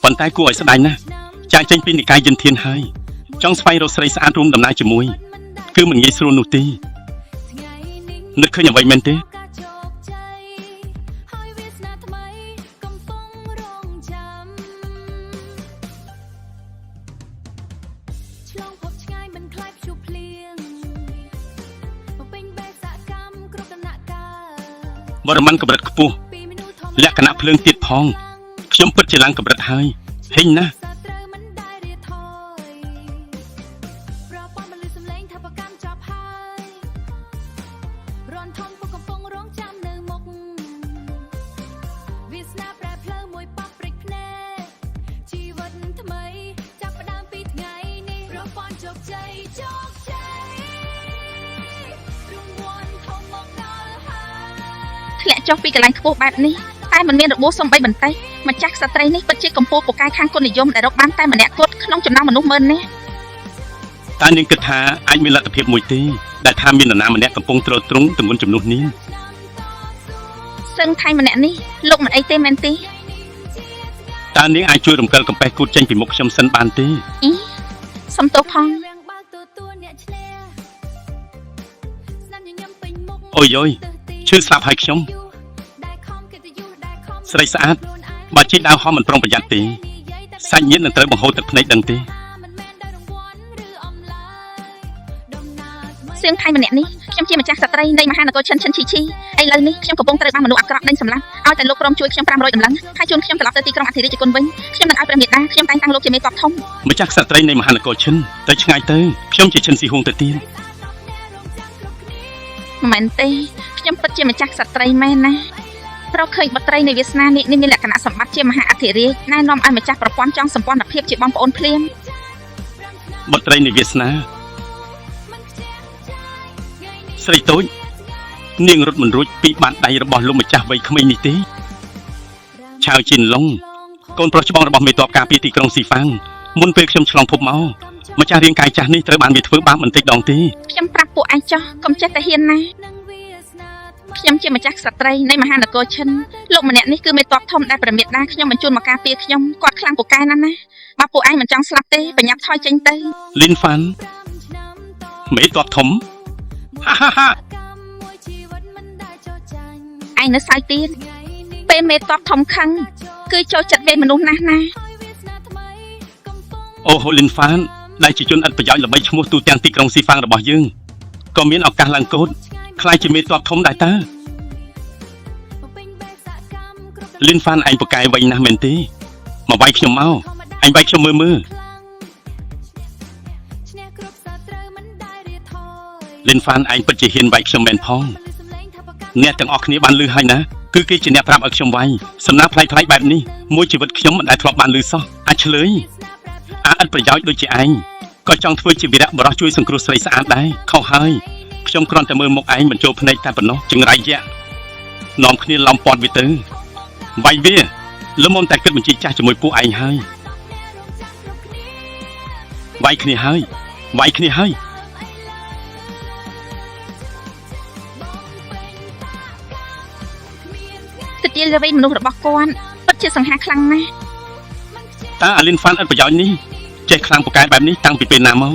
ប៉ុន្តែគួរឲ្យស្ដាយណាស់ចាក់ចេញពីនិកាយយិនធានហើយចង់ស្វែងរកស្រីស្អាតរួមដំណើរជាមួយគឺមិនងាយស្រួលនោះទេនឹកឃើញអ្វីមែនទេបរមន្នកម្រិតខ្ពស់លក្ខណៈភ្លើងទៀតផងខ្ញុំពិតជាឡើងកម្រិតហើយហេញណាស់ធ្លាក់ចុះពីកន្លែងខ្ពស់បែបនេះតែមិនមានរបួសសំបីបន្តិចម្ចាស់ស្ត្រីនេះពិតជាកម្ពស់ពូកែខាងគុណនិយមដែលរកបានតែម្នាក់គត់ក្នុងចំណោមមនុស្ស10000នាក់តើនាងគិតថាអាចមានលទ្ធភាពមួយទេដែលថាមាននរណាម្នាក់កំពុងទ្រទ្រង់ទម្ងន់ជំនួសនាងសឹងថៃម្នាក់នេះលោកមិនអីទេមែនទេតើនាងអាចជួយរំកិលកំពែសគូតចេញពីមុខខ្ញុំសិនបានទេសំទោសផងអូយយឈឺស្លាប់ហើយខ្ញុំស្រីស្អាតបើជិះដើរហោះមិនប្រុងប្រយ័ត្នទេសាច់ញាតិនឹងត្រូវបង្ហូរទឹកភ្នែកដឹងទេសៀងថៃម្នាក់នេះខ្ញុំជាម្ចាស់ស្ត្រីនៃមហានគរឈិនឈិនឈីឈីឥឡូវនេះខ្ញុំកំពុងត្រូវបានមនុស្សអាក្រក់ដេញសម្លាប់ឲ្យតែលោកព្រមជួយខ្ញុំ500តម្លឹងហើយជូនខ្ញុំត្រឡប់ទៅទីក្រុងអធិរាជគុណវិញខ្ញុំនឹងឲ្យព្រះមេតាខ្ញុំតែងតាំងលោកជាមេទ័ពធំម្ចាស់ស្ត្រីនៃមហានគរឈិនទៅឆ្ងាយទៅខ្ញុំជាឈិនស៊ីហួងទៅទៀតមិនមែនទេខ្ញុំពិតជាម្ចាស់ស្ត្រីមែនណារកឃើញបុត្រីនៃវាសនានេះមានលក្ខណៈសម្បត្តិជាមហាអធិរាជណែនាំឲ្យម្ចាស់ប្រព័ន្ធចង់សម្ព័ន្ធភាពជាបងប្អូនភ្លាមបុត្រីនៃវាសនាស្រីតូចនាងរត់មិនរួចពីបាតដៃរបស់លោកម្ចាស់វ័យក្មេងនេះទេឆាវជីនឡុងកូនប្រុសច្បងរបស់មេទ័ពការពារទីក្រុងស៊ីហ្វាំងមុនពេលខ្ញុំឆ្លងភពមកម្ចាស់រាងកាយចាស់នេះត្រូវបានវាធ្វើបាបបន្តិចដងទេខ្ញុំប្រាប់ពួកឯងចោះកុំចេះតែហ៊ានណាខ្ញុំជាម្ចាស់ស្ត្រីនៃមហានគរឈិនលោកម្នាក់នេះគឺមេទ័ពធំដែលព្រះមេតាខ្ញុំបញ្ជូនមកការពារខ្ញុំគាត់ខ្លាំងពូកែណាស់ណាបើពួកឯងមិនចង់ស្លាប់ទេបញ្ញាប់ថយចេញទៅលីនហ្វាន់មេទ័ពធំហាហាហាឯងនៅសើចទៀតពេលមេទ័ពធំខឹងគឺចូលចិត្តវាយមនុស្សណាស់ណាអូហូលីនហ្វានដែលជាជនឥតប្រយោជន៍ល្បីឈ្មោះទូទាំងទីក្រុងស៊ីហ្វាំងរបស់យើងក៏មានឱកាសឡើងកូដខ្លាយជាមេទ័ពធំដែរតើលីនហ្វានឯងពូកែវៃណាស់មែនទេមកវាយខ្ញុំមកឯងវាយខ្ញុំមើលលីនហ្វានឯងពិតជាហ៊ានវាយខ្ញុំមែនផងអ្នកទាំងអស់គ្នាបានឮហើយណាគឺគេជាអ្នកប្រាប់ឲ្យខ្ញុំវាយសំណាប្លែកបែបនេះមួយជីវិតខ្ញុំមិនដែលធ្លាប់បានឮសោះអាចឆ្លើយឥតប្រយោជន៍ដូចជាឯងក៏ចង់ធ្វើជាវីរៈបរិសុទ្ធជួយសង្គ្រោះស្រីស្អាតដែរខុសហើយខ្ញុំគ្រាន់តែមើលមុខឯងបញ្ចូលភ្នែកតែប៉ុណ្ណោះចង្រៃយៈនាំគ្នាឡំពាត់វាទៅវាយវាលំមុំតែគិតបញ្ជាចាស់ជាមួយពួកឯងហើយវាយគ្នាហើយទៅទាលទៅវិញមនុស្សរបស់គាត់ពិតជាសង្ហាខ្លាំងណាស់តើអាលីនហ្វាន់ឥតប្រយោជន៍នេះចេះខ្លាំងពូកែបែបនេះតាំងពីពេលណាមក